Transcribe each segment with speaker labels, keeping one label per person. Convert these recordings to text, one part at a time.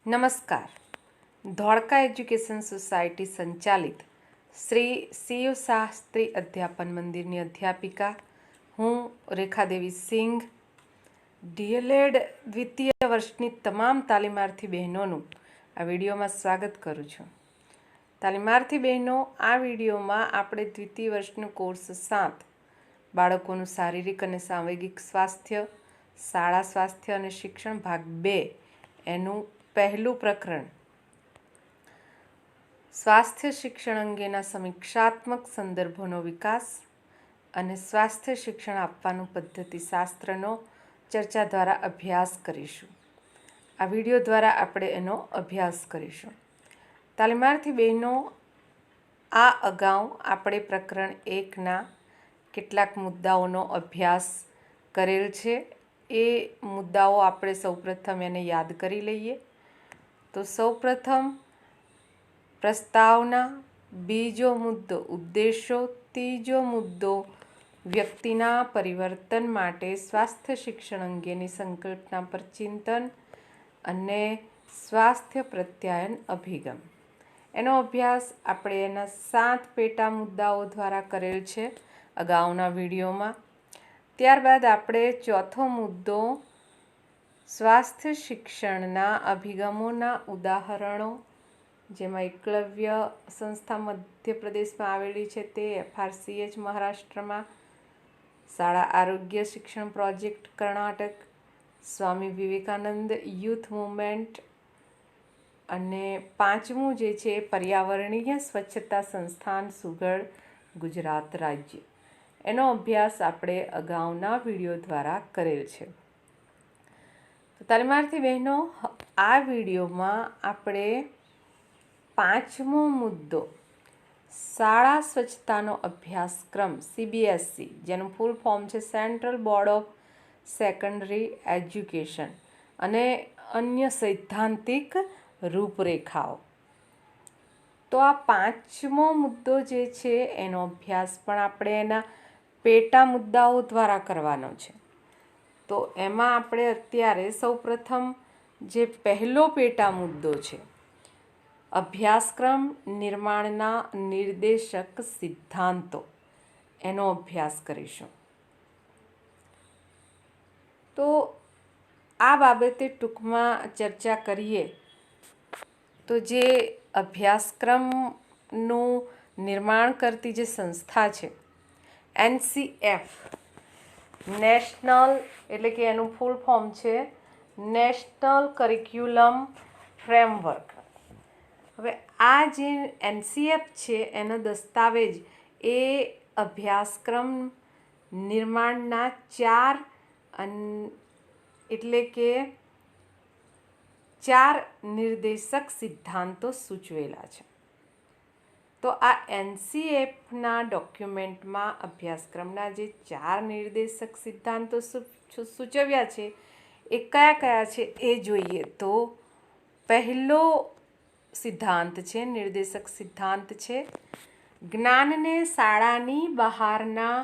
Speaker 1: નમસ્કાર. Dholka education society સંચાલિત શ્રી શિવ શાસ્ત્રી અધ્યાપન મંદિરની અધ્યાપિકા હું રેખાદેવી સિંઘ ડીએલએડ દ્વિતીય વર્ષની તમામ તાલીમાર્થી બહેનોનું આ વિડીયોમાં સ્વાગત કરું છું. તાલીમાર્થી બહેનો, આ વિડીયોમાં આપણે દ્વિતીય વર્ષનું કોર્સ 7 બાળકોનું શારીરિક અને સાંવેગિક સ્વાસ્થ્ય, શાળા સ્વાસ્થ્ય અને શિક્ષણ ભાગ 2 એનું પહેલું પ્રકરણ સ્વાસ્થ્ય શિક્ષણ અંગેના સમીક્ષાત્મક સંદર્ભોનો વિકાસ અને સ્વાસ્થ્ય શિક્ષણ આપવાનું પદ્ધતિશાસ્ત્રનો ચર્ચા દ્વારા અભ્યાસ કરીશું. આ વિડીયો દ્વારા આપણે એનો અભ્યાસ કરીશું. તાલીમાર્થી બહેનો, આ અગાઉ આપણે પ્રકરણ 1ના કેટલાક મુદ્દાઓનો અભ્યાસ કરેલ છે. એ મુદ્દાઓ આપણે સૌપ્રથમ એને યાદ કરી લઈએ. તો સૌપ્રથમ પ્રસ્તાવના, બીજો મુદ્દો ઉદ્દેશો, ત્રીજો મુદ્દો વ્યક્તિના પરિવર્તન માટે સ્વાસ્થ્ય શિક્ષણ અંગેની સંકલ્પના પર ચિંતન અને સ્વાસ્થ્ય પ્રત્યાયન અભિગમ. એનો અભ્યાસ આપણે એના 7 પેટા મુદ્દાઓ દ્વારા કરેલ છે અગાઉના વિડીયોમાં. ત્યારબાદ આપણે ચોથો મુદ્દો સ્વાસ્થ્ય શિક્ષણના અભિગમોના ઉદાહરણો, જેમાં એકલવ્ય સંસ્થા મધ્યપ્રદેશમાં આવેલી છે તે, FRCH મહારાષ્ટ્રમાં, શાળા આરોગ્ય શિક્ષણ project Karnataka, Swami Vivekananda youth movement, અને 5મું જે છે પર્યાવરણીય સ્વચ્છતા સંસ્થાન સુગડ ગુજરાત રાજ્ય. એનો અભ્યાસ આપણે અગાઉના વિડીયો દ્વારા કરેલ છે. તાલીમાર્થી બહેનો, આ વિડીયોમાં આપણે 5મો મુદ્દો શાળા સ્વચ્છતાનો અભ્યાસક્રમ CBSE, જેનું ફૂલ ફોર્મ છે central board of secondary education, અને અન્ય સૈદ્ધાંતિક રૂપરેખાઓ. તો આ 5મો મુદ્દો જે છે એનો અભ્યાસ પણ આપણે એના પેટા મુદ્દાઓ દ્વારા કરવાનો છે. તો એમાં આપણે અત્યારે સૌપ્રથમ જે પહેલો પેટા મુદ્દો છે, અભ્યાસક્રમ નિર્માણના નિર્દેશક સિદ્ધાંતો, એનો અભ્યાસ કરીશું. તો આ બાબતે ટૂંકમાં ચર્ચા કરીએ તો જે અભ્યાસક્રમનું નિર્માણ કરતી જે સંસ્થા છે NCF, નેશનલ, એટલે કે એનું ફૂલ ફોર્મ છે નેશનલ કરિક્યુલમ ફ્રેમવર્ક. હવે આ જે NCF છે એનો દસ્તાવેજ એ અભ્યાસક્રમ નિર્માણના 4 એટલે કે 4 નિર્દેશક સિદ્ધાંતો સૂચવેલા છે. તો આ NCFના ડોક્યુમેન્ટમાં અભ્યાસક્રમના જે 4 નિર્દેશક સિદ્ધાંતો સૂચવ્યા છે એ કયા કયા છે એ જોઈએ. તો પહેલો સિદ્ધાંત છે, નિર્દેશક સિદ્ધાંત છે, જ્ઞાનને શાળાની બહારના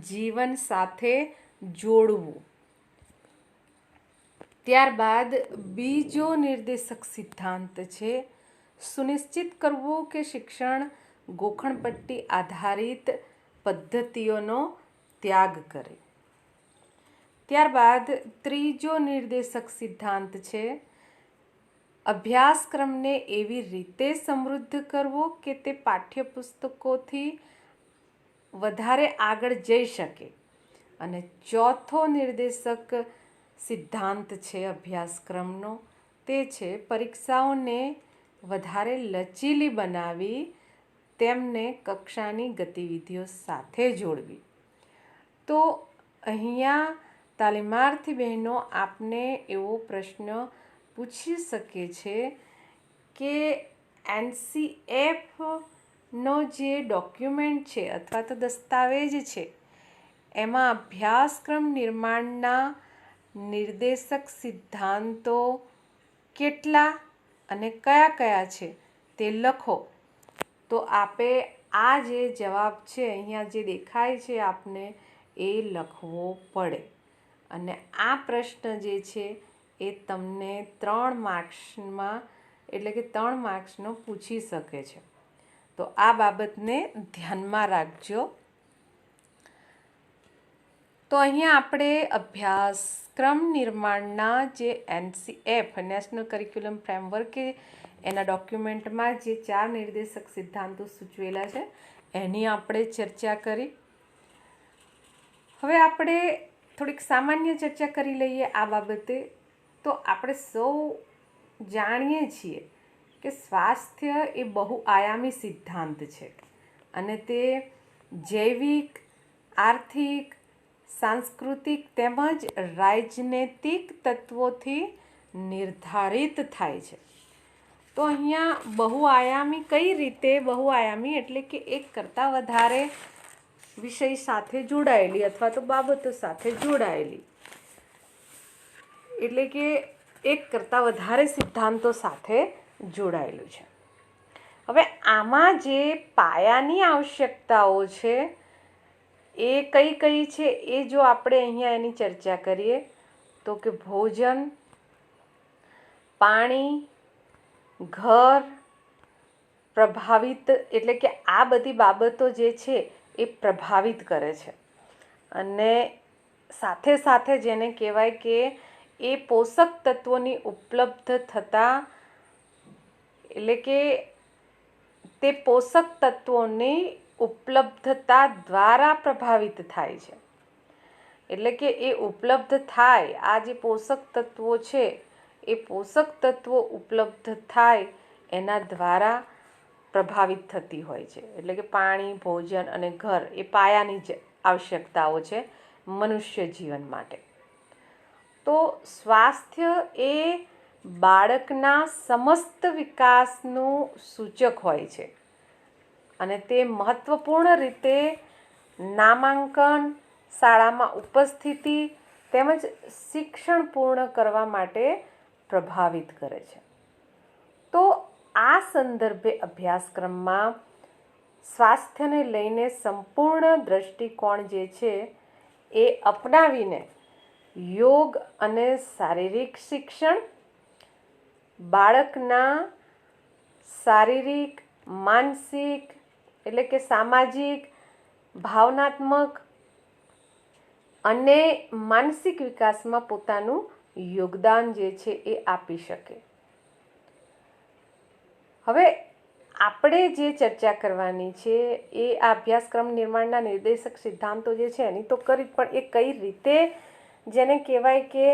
Speaker 1: જીવન સાથે જોડવું. ત્યારબાદ બીજો નિર્દેશક સિદ્ધાંત છે, સુનિશ્ચિત કરવું કે શિક્ષણ ગોખણપટ્ટી આધારિત પદ્ધતિઓનો ત્યાગ કરે. ત્યારબાદ ત્રીજો નિર્દેશક સિદ્ધાંત છે, અભ્યાસક્રમને એવી રીતે સમૃદ્ધ કરવો કે તે પાઠ્યપુસ્તકોથી વધારે આગળ જઈ શકે. અને ચોથો નિર્દેશક સિદ્ધાંત છે અભ્યાસક્રમનો, તે છે પરીક્ષાઓને વધારે લચીલી બનાવી તેમને કક્ષાની ગતિવિધિઓ સાથે જોડવી. તો અહીંયા તાલીમાર્થી બહેનો આપને એવો પ્રશ્ન પૂછી શકે છે કે NCFનો જે ડોક્યુમેન્ટ છે અથવા તો દસ્તાવેજ છે એમાં અભ્યાસક્રમ નિર્માણના નિર્દેશક સિદ્ધાંતો કેટલા અને કયા કયા છે તે લખો. તો આપે આ જે જવાબ છે અહીંયા જે દેખાય છે આપને એ લખવો પડે. અને આ પ્રશ્ન જે છે એ તમને 3 માર્ક્સમાં એટલે કે 3 માર્ક્સનો પૂછી શકે છે. તો આ બાબતને ધ્યાનમાં રાખજો. તો અહીંયા આપણે અભ્યાસક્રમ નિર્માણના જે NCF નેશનલ કરિક્યુલમ ફ્રેમવર્ક એના ડોક્યુમેન્ટમાં જે 4 નિર્દેશક સિદ્ધાંતો સૂચવેલા છે એની આપણે ચર્ચા કરી. હવે આપણે થોડીક સામાન્ય ચર્ચા કરી લઈએ આ બાબતે. તો આપણે સૌ જાણીએ છીએ કે સ્વાસ્થ્ય એ બહુઆયામી સિદ્ધાંત છે અને તે જૈવિક, આર્થિક, સાંસ્કૃતિક તેમજ રાજનૈતિક તત્વોથી નિર્ધારિત થાય છે. તો અહીંયા બહુઆયામી કઈ રીતે? બહુઆયામી એટલે કે એક કરતાં વધારે વિષય સાથે જોડાયેલી અથવા તો બાબતો સાથે જોડાયેલી, એટલે કે એક કરતાં વધારે સિદ્ધાંતો સાથે જોડાયેલું છે. હવે આમાં જે પાયાની આવશ્યકતાઓ છે એ કઈ કઈ છે એ જો આપણે અહીંયા એની ચર્ચા કરીએ તો કે ભોજન, પાણી, ઘર પ્રભાવિત, એટલે કે આ બધી બાબતો જે છે એ પ્રભાવિત કરે છે. અને સાથે સાથે જેને કહેવાય કે એ પોષક તત્વોની ઉપલબ્ધ થતાં, એટલે કે તે પોષક તત્વોની ઉપલબ્ધતા દ્વારા પ્રભાવિત થાય છે. એટલે કે એ ઉપલબ્ધ થાય, આ જે પોષક તત્વો છે એ પોષક તત્વો ઉપલબ્ધ થાય એના દ્વારા પ્રભાવિત થતી હોય છે. એટલે કે પાણી, ભોજન અને ઘર એ પાયાની જ આવશ્યકતાઓ છે મનુષ્ય જીવન માટે. તો સ્વાસ્થ્ય એ બાળકના સમસ્ત વિકાસનું સૂચક હોય છે અને તે મહત્વપૂર્ણ રીતે નામાંકન, શાળામાં ઉપસ્થિતિ તેમજ શિક્ષણ પૂર્ણ કરવા માટે પ્રભાવિત કરે છે. તો આ સંદર્ભે અભ્યાસક્રમમાં સ્વાસ્થ્યને લઈને સંપૂર્ણ દૃષ્ટિકોણ જે છે એ અપનાવીને યોગ અને શારીરિક શિક્ષણ, બાળકના શારીરિક, માનસિક એટલે કે સામાજિક, ભાવનાત્મક અને માનસિક વિકાસમાં પોતાનું યોગદાન જે છે એ આપી શકે. હવે આપણે જે ચર્ચા કરવાની છે એ આ અભ્યાસક્રમ નિર્માણના નિર્દેશક સિદ્ધાંતો જે છે એની તો કરી, પણ એ કઈ રીતે જેને કહેવાય કે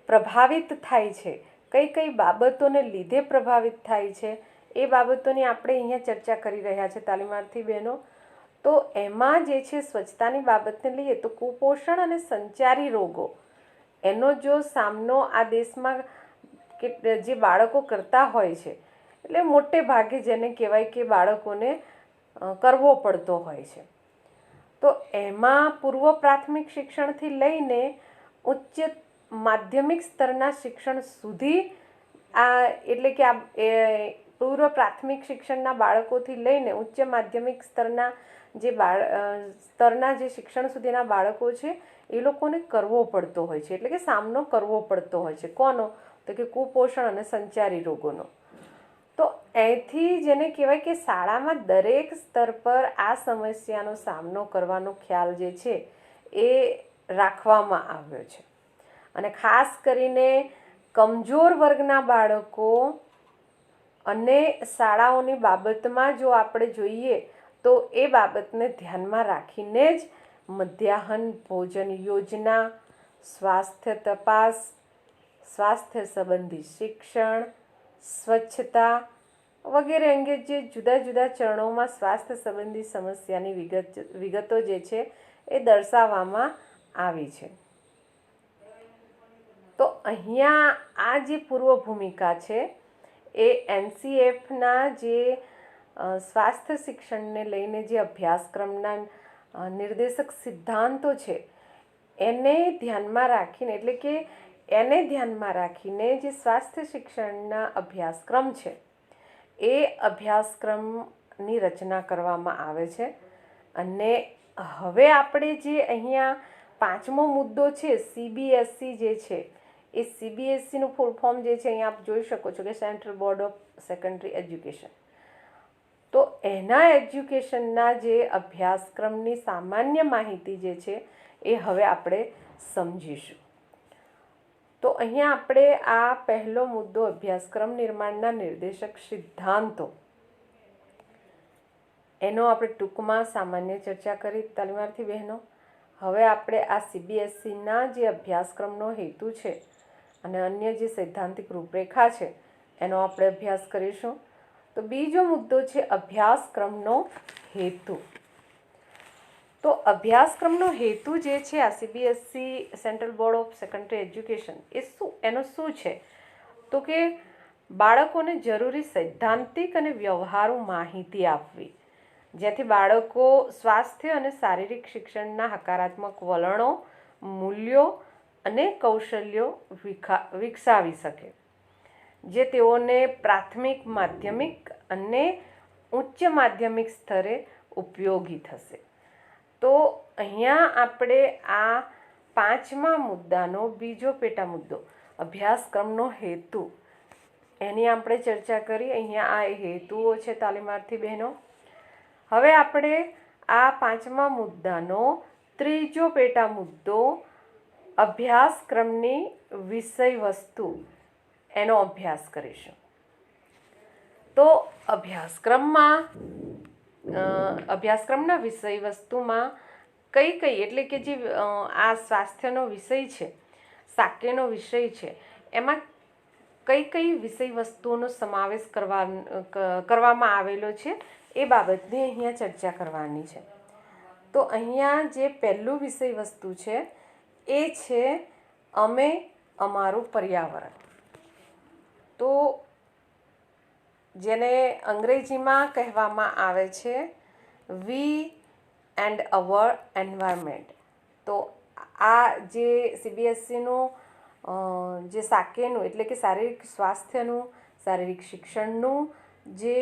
Speaker 1: પ્રભાવિત થાય છે, કઈ કઈ બાબતોને લીધે પ્રભાવિત થાય છે એ બાબતોની આપણે અહીંયા ચર્ચા કરી રહ્યા છે તાલીમાર્થી બહેનો. તો એમાં જે છે સ્વચ્છતાની બાબતને લઈએ તો કુપોષણ અને સંચારી રોગો એનો જો સામનો આ દેશમાં જે બાળકો કરતા હોય છે, એટલે મોટે ભાગે જેને કહેવાય કે બાળકોને કરવો પડતો હોય છે. તો એમાં પૂર્વ પ્રાથમિક શિક્ષણથી લઈને ઉચ્ચ માધ્યમિક સ્તરના શિક્ષણ સુધી એટલે કે પૂર્વ પ્રાથમિક શિક્ષણના બાળકોથી લઈને ઉચ્ચ માધ્યમિક સ્તરના જે શિક્ષણ સુધીના બાળકો છે એ લોકોને કરવો પડતો હોય છે, એટલે કે સામનો કરવો પડતો હોય છે. કોનો? તો કે કુપોષણ અને સંચારી રોગોનો. તો અહીંથી જેને કહેવાય કે શાળામાં દરેક સ્તર પર આ સમસ્યાનો સામનો કરવાનો ખ્યાલ જે છે એ રાખવામાં આવ્યો છે. અને ખાસ કરીને કમજોર વર્ગના બાળકો અને શાળાઓની બાબતમાં જો આપણે જોઈએ તો એ બાબતને ધ્યાનમાં રાખીને જ મધ્યાહન ભોજન યોજના, સ્વાસ્થ્ય તપાસ, સ્વાસ્થ્ય સંબંધી શિક્ષણ, સ્વચ્છતા વગેરે અંગે જે જુદા જુદા ચરણોમાં સ્વાસ્થ્ય સંબંધી સમસ્યાની વિગતો જે છે એ દર્શાવવામાં આવી છે. તો અહીંયા આ જે પૂર્વ ભૂમિકા છે એ NCFના જે સ્વાસ્થ્ય શિક્ષણને લઈને જે અભ્યાસક્રમના નિર્દેશક સિદ્ધાંતો છે એને ધ્યાનમાં રાખીને, એટલે કે એને ધ્યાનમાં રાખીને જે સ્વાસ્થ્ય શિક્ષણના અભ્યાસક્રમ છે એ અભ્યાસક્રમની રચના કરવામાં આવે છે. અને હવે આપણે જે અહીંયા 5મો મુદ્દો છે CBSE જે છે એ CBSEનું ફૂલ ફોર્મ જે છે અહીંયા આપ જોઈ શકો છો કે central board of secondary education. તો એના એજ્યુકેશનના જે અભ્યાસક્રમની સામાન્ય માહિતી જે છે એ હવે આપણે સમજીશું. તો અહીંયા આપણે આ પહેલો મુદ્દો અભ્યાસક્રમ નિર્માણના નિર્દેશક સિદ્ધાંતો એનો આપણે ટૂંકમાં સામાન્ય ચર્ચા કરી તાલીમાર્થી બહેનો. હવે આપણે આ CBSEના જે અભ્યાસક્રમનો હેતુ છે અને અન્ય જે સૈદ્ધાંતિક રૂપરેખા છે એનો આપણે અભ્યાસ કરીશું. તો બીજો મુદ્દો છે અભ્યાસક્રમનો હેતુ. તો અભ્યાસક્રમનો હેતુ જે છે આ CBSE central board of secondary education એનો શું છે? તો કે બાળકોને જરૂરી સૈદ્ધાંતિક અને વ્યવહારુ માહિતી આપવી, જેથી બાળકો સ્વાસ્થ્ય અને શારીરિક શિક્ષણના હકારાત્મક વલણો, મૂલ્યો અને કૌશલ્યો વિકસાવી શકે, જે તેઓને પ્રાથમિક, માધ્યમિક અને ઉચ્ચ માધ્યમિક સ્તરે ઉપયોગી થશે. તો અહીંયા આપણે આ પાંચમા મુદ્દાનો બીજો પેટા મુદ્દો અભ્યાસક્રમનો હેતુ એની આપણે ચર્ચા કરી. અહીંયા આ હેતુઓ છે તાલીમાર્થી બહેનો. હવે આપણે આ પાંચમા મુદ્દાનો ત્રીજો પેટા મુદ્દો અભ્યાસક્રમની વિષય વસ્તુ એનો અભ્યાસ કરીશું. તો અભ્યાસક્રમના વિષય વસ્તુમાં કઈ એટલે કે જે આ સ્વાસ્થ્યનો વિષય છે, સાકેનો વિષય છે, એમાં કઈ વિષય વસ્તુઓનો સમાવેશ કરવામાં આવેલો છે એ બાબતની અહીંયા ચર્ચા કરવાની છે. તો અહીંયા જે પહેલું વિષય વસ્તુ છે એ છે અમે અમારું પર્યાવરણ. તો જેને અંગ્રેજીમાં કહેવામાં આવે છે વી એન્ડ અવર એન્વાયરમેન્ટ. તો આ જે CBSEનું જે સાકેનું એટલે કે શારીરિક સ્વાસ્થ્યનું, શારીરિક શિક્ષણનું જે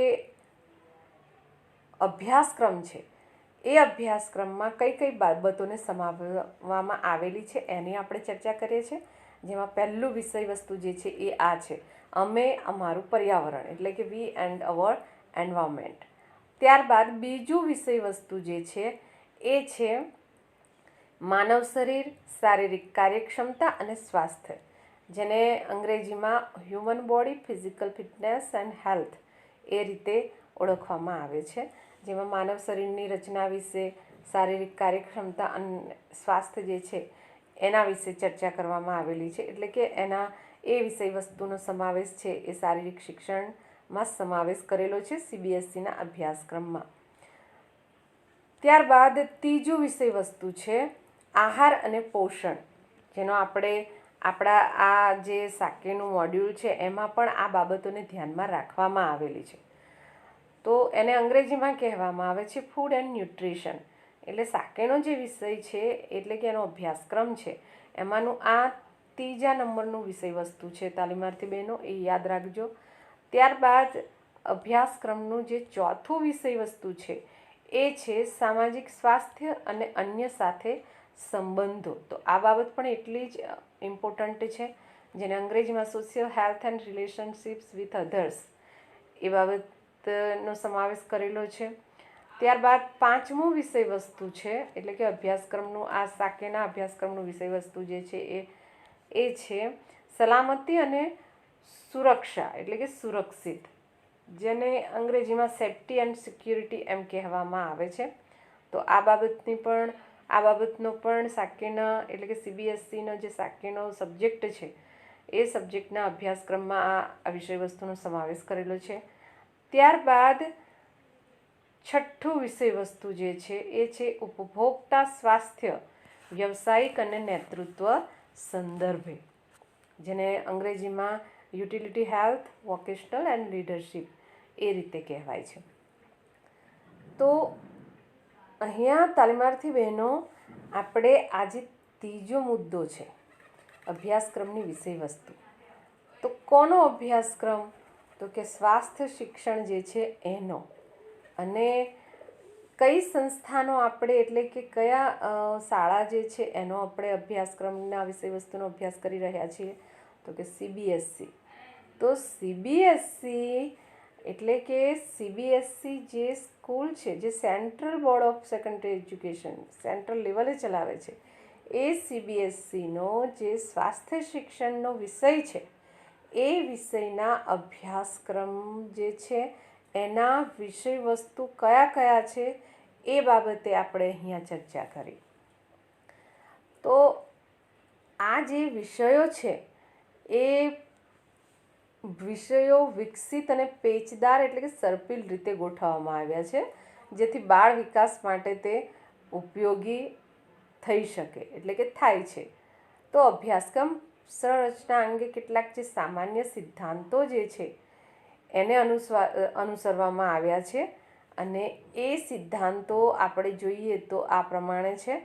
Speaker 1: અભ્યાસક્રમ છે એ અભ્યાસક્રમમાં કઈ બાબતોને સમાવવામાં આવેલી છે એની આપણે ચર્ચા કરીએ છીએ. જેમાં પહેલું વિષય વસ્તુ જે છે એ આ છે અમે અમારું પર્યાવરણ એટલે કે વી એન્ડ અવર એન્વાયરમેન્ટ. ત્યારબાદ બીજું વિષય વસ્તુ જે છે એ છે માનવ શરીર, શારીરિક કાર્યક્ષમતા અને સ્વાસ્થ્ય, જેને અંગ્રેજીમાં human body, physical fitness and health એ રીતે ઓળખવામાં આવે છે. જેમાં માનવ શરીરની રચના વિશે, શારીરિક કાર્યક્ષમતા અને સ્વાસ્થ્ય જે છે એના વિશે ચર્ચા કરવામાં આવેલી છે. એટલે કે એના એ વિષય વસ્તુનો સમાવેશ છે એ શારીરિક શિક્ષણમાં સમાવેશ કરેલો છે CBSEના અભ્યાસક્રમમાં. ત્યારબાદ ત્રીજું વિષય વસ્તુ છે આહાર અને પોષણ, જેનો આપણા આ જે સાકેનું મોડ્યુલ છે એમાં પણ આ બાબતોને ધ્યાનમાં રાખવામાં આવેલી છે. તો એને અંગ્રેજીમાં કહેવામાં આવે છે ફૂડ એન્ડ ન્યુટ્રિશન. એટલે સાકેનો જે વિષય છે એટલે કે એનો અભ્યાસક્રમ છે એમાંનું આ ત્રીજા નંબરનું વિષય વસ્તુ છે તાલીમાર્થી બહેનો, એ યાદ રાખજો. ત્યારબાદ અભ્યાસક્રમનું જે ચોથું વિષય વસ્તુ છે એ છે સામાજિક સ્વાસ્થ્ય અને અન્ય સાથે સંબંધો. તો આ બાબત પણ એટલી જ ઇમ્પોર્ટન્ટ છે, જેને અંગ્રેજીમાં social health and relationships with others એ બાબતનો સમાવેશ કરેલો છે. ત્યારબાદ પાંચમું વિષય વસ્તુ છે એટલે કે અભ્યાસક્રમનું આ સાકેના અભ્યાસક્રમનું વિષય વસ્તુ જે છે એ છે સલામતી અને સુરક્ષા એટલે કે સુરક્ષિત, જેને અંગ્રેજીમાં સેફ્ટી એન્ડ સિક્યુરિટી એમ કહેવામાં આવે છે. તો આ બાબતનો પણ સાકેના એટલે કે CBSEનો જે સાકેનો સબ્જેક્ટ છે એ સબ્જેક્ટના અભ્યાસક્રમમાં આ વિષય વસ્તુનો સમાવેશ કરેલો છે. ત્યારબાદ છઠ્ઠું વિષય વસ્તુ જે છે એ છે ઉપભોક્તા સ્વાસ્થ્ય, વ્યવસાયિક અને નેતૃત્વ સંદર્ભે, જેને અંગ્રેજીમાં utility health, vocational and leadership એ રીતે કહેવાય છે. તો અહીંયા તાલીમાર્થી બહેનો આપણે આજે ત્રીજો મુદ્દો છે અભ્યાસક્રમની વિષય વસ્તુ. તો કોનો અભ્યાસક્રમ? તો કે સ્વાસ્થ્ય શિક્ષણ જે છે એનો. અને કઈ સંસ્થાનો આપણે એટલે કે કયા શાળા જે છે એનો આપણે અભ્યાસક્રમના વિષય વસ્તુનો અભ્યાસ કરી રહ્યા છીએ? તો કે સીબીએસસી. તો સીબીએસસી એટલે કે સીબીએસસી જે સ્કૂલ છે, જે central board of secondary education central લેવલે ચલાવે છે, એ સીબીએસસીનો જે સ્વાસ્થ્ય શિક્ષણનો વિષય છે, એ વિષયના અભ્યાસક્રમ જે છે એના વિષય વસ્તુ કયા કયા છે એ બાબતે આપણે અહીંયા ચર્ચા કરી. તો આ જે વિષયો છે એ વિષયો વિકસિત અને પેચદાર એટલે કે સર્પિલ રીતે ગોઠવવામાં આવ્યા છે, જેથી બાળ વિકાસ માટે તે ઉપયોગી થઈ શકે એટલે કે થાય છે. તો અભ્યાસક્રમ સંરચના અંગે કેટલાક જે સામાન્ય સિદ્ધાંતો જે છે એને અનુસરવામાં આવ્યા છે, અને એ સિદ્ધાંતો આપણે જોઈએ તો આ પ્રમાણે છે,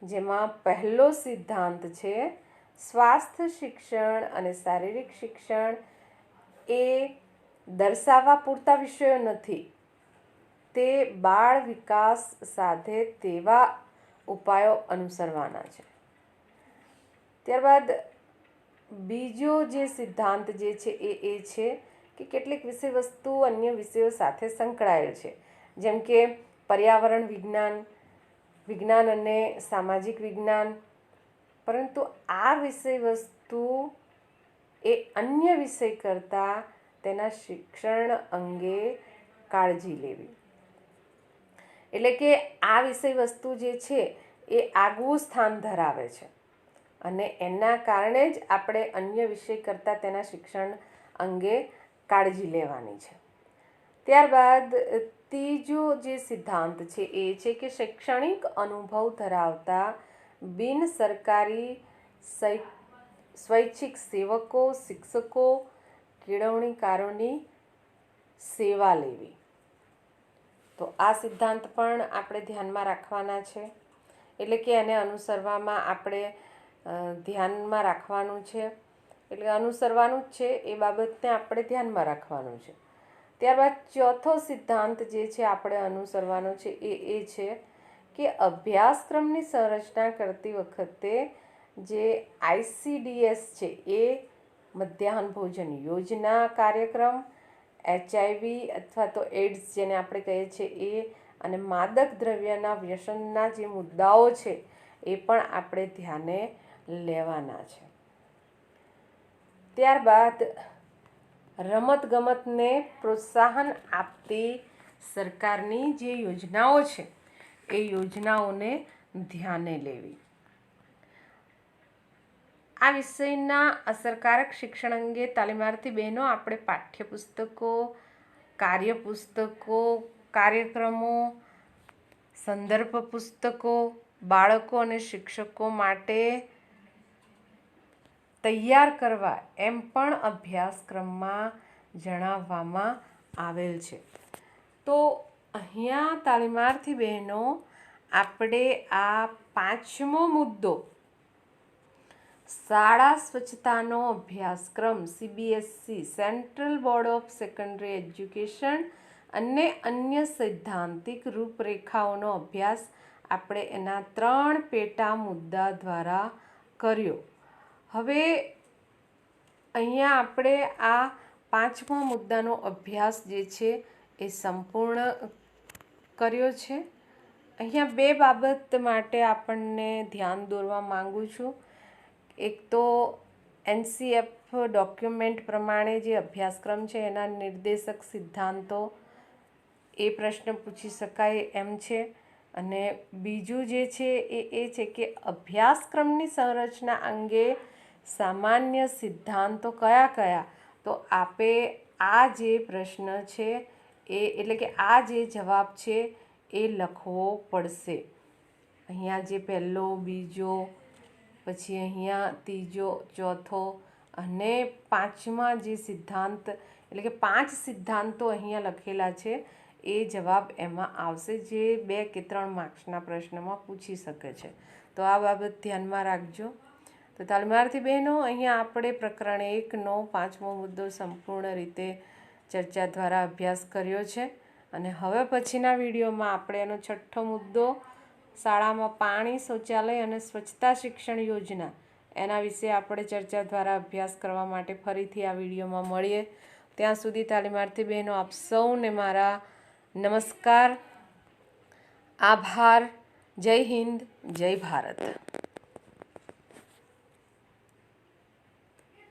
Speaker 1: જેમાં પહેલો સિદ્ધાંત છે સ્વાસ્થ્ય શિક્ષણ અને શારીરિક શિક્ષણ એ દર્શાવવા પૂરતા વિષયો નથી, તે બાળ વિકાસ સાથે તેવા ઉપાયો અનુસરવાના છે. ત્યારબાદ બીજો જે સિદ્ધાંત જે છે એ છે કે કેટલીક વિષય વસ્તુ અન્ય વિષયો સાથે સંકળાયેલ છે, જેમ કે પર્યાવરણ વિજ્ઞાન અને સામાજિક વિજ્ઞાન, પરંતુ આ વિષય વસ્તુ એ અન્ય વિષય કરતાં તેના શિક્ષણ અંગે કાળજી લેવી. એટલે કે આ વિષય વસ્તુ જે છે એ આગવું સ્થાન ધરાવે છે, અને એના કારણે જ આપણે અન્ય વિષય કરતાં તેના શિક્ષણ અંગે કાળજી લેવાની છે. ત્યારબાદ ત્રીજો જે સિદ્ધાંત છે એ છે કે શૈક્ષણિક અનુભવ ધરાવતા બિન સરકારી સ્વૈચ્છિક સેવકો, શિક્ષકો, કેળવણીકારોની સેવા લેવી. તો આ સિદ્ધાંત પણ આપણે ધ્યાનમાં રાખવાના છે, એટલે કે એને અનુસરવામાં આપણે ધ્યાનમાં રાખવાનું છે, એટલે અનુસરવાનું જ છે, એ બાબતને આપણે ધ્યાનમાં રાખવાનું છે. ત્યારબાદ ચોથો સિદ્ધાંત જે છે આપણે અનુસરવાનો છે એ છે કે અભ્યાસક્રમની સંરચના કરતી વખતે જે ICDS છે એ મધ્યાહન ભોજન યોજના કાર્યક્રમ, HIV અથવા તો એડ્સ જેને આપણે કહીએ છીએ એ, અને માદક દ્રવ્યના વ્યસનના જે મુદ્દાઓ છે એ પણ આપણે ધ્યાને લેવાના છે. ત્યારબાદ રમતગમતને પ્રોત્સાહન આપતી સરકારની જે યોજનાઓ છે એ યોજનાઓને ધ્યાને લેવી. આ વિષયના અસરકારક શિક્ષણ અંગે તાલીમાર્થી બહેનો આપણે પાઠ્યપુસ્તકો, કાર્યપુસ્તકો, કાર્યક્રમો, સંદર્ભ પુસ્તકો બાળકો અને શિક્ષકો માટે તૈયાર કરવા એમ પણ અભ્યાસક્રમમાં જણાવવામાં આવેલ છે. તો અહીંયા તાલીમાર્થી બહેનો આપણે આ પાંચમો મુદ્દો શાળા સ્વચ્છતાનો અભ્યાસક્રમ CBSE central board of secondary education અને અન્ય સૈદ્ધાંતિક રૂપરેખાઓનો અભ્યાસ આપણે એના 3 પેટા મુદ્દા દ્વારા કર્યો. હવે અહીંયા આપણે આ પાંચમા મુદ્દાનો અભ્યાસ જે છે એ સંપૂર્ણ કર્યો છે. અહીંયા 2 બાબત માટે આપણને ધ્યાન દોરવા માંગુ છું. એક તો NCF ડોક્યુમેન્ટ પ્રમાણે જે અભ્યાસક્રમ છે એના નિર્દેશક સિદ્ધાંતો, એ પ્રશ્ન પૂછી શકાય એમ છે, અને બીજું જે છે એ છે કે અભ્યાસક્રમની સંરચના અંગે સામાન્ય સિદ્ધાંતો કયા કયા. તો આપે આ જે પ્રશ્ન છે એ એટલે કે આ જે જવાબ છે એ લખવો પડશે. અહીંયા જે પહેલો, બીજો, પછી અહીંયા ત્રીજો, ચોથો અને પાંચમા જે સિદ્ધાંત એટલે કે 5 સિદ્ધાંતો અહીંયા લખેલા છે એ જવાબ એમાં આવશે, જે 2 કે 3 માર્ક્સના પ્રશ્નમાં પૂછી શકે છે. તો આ બાબત ધ્યાનમાં રાખજો. તો તાલીમાર્થી બહેનો, અહીંયા આપણે પ્રકરણ 1નો 5મો મુદ્દો સંપૂર્ણ રીતે ચર્ચા દ્વારા અભ્યાસ કર્યો છે, અને હવે પછીના વિડીયોમાં આપણે એનો 6થો મુદ્દો શાળામાં પાણી, શૌચાલય અને સ્વચ્છતા શિક્ષણ યોજના એના વિશે આપણે ચર્ચા દ્વારા અભ્યાસ કરવા માટે ફરીથી આ વિડીયોમાં મળીએ. ત્યાં સુધી તાલીમાર્થી બહેનો આપ સૌને મારા નમસ્કાર, આભાર. જય હિન્દ, જય ભારત.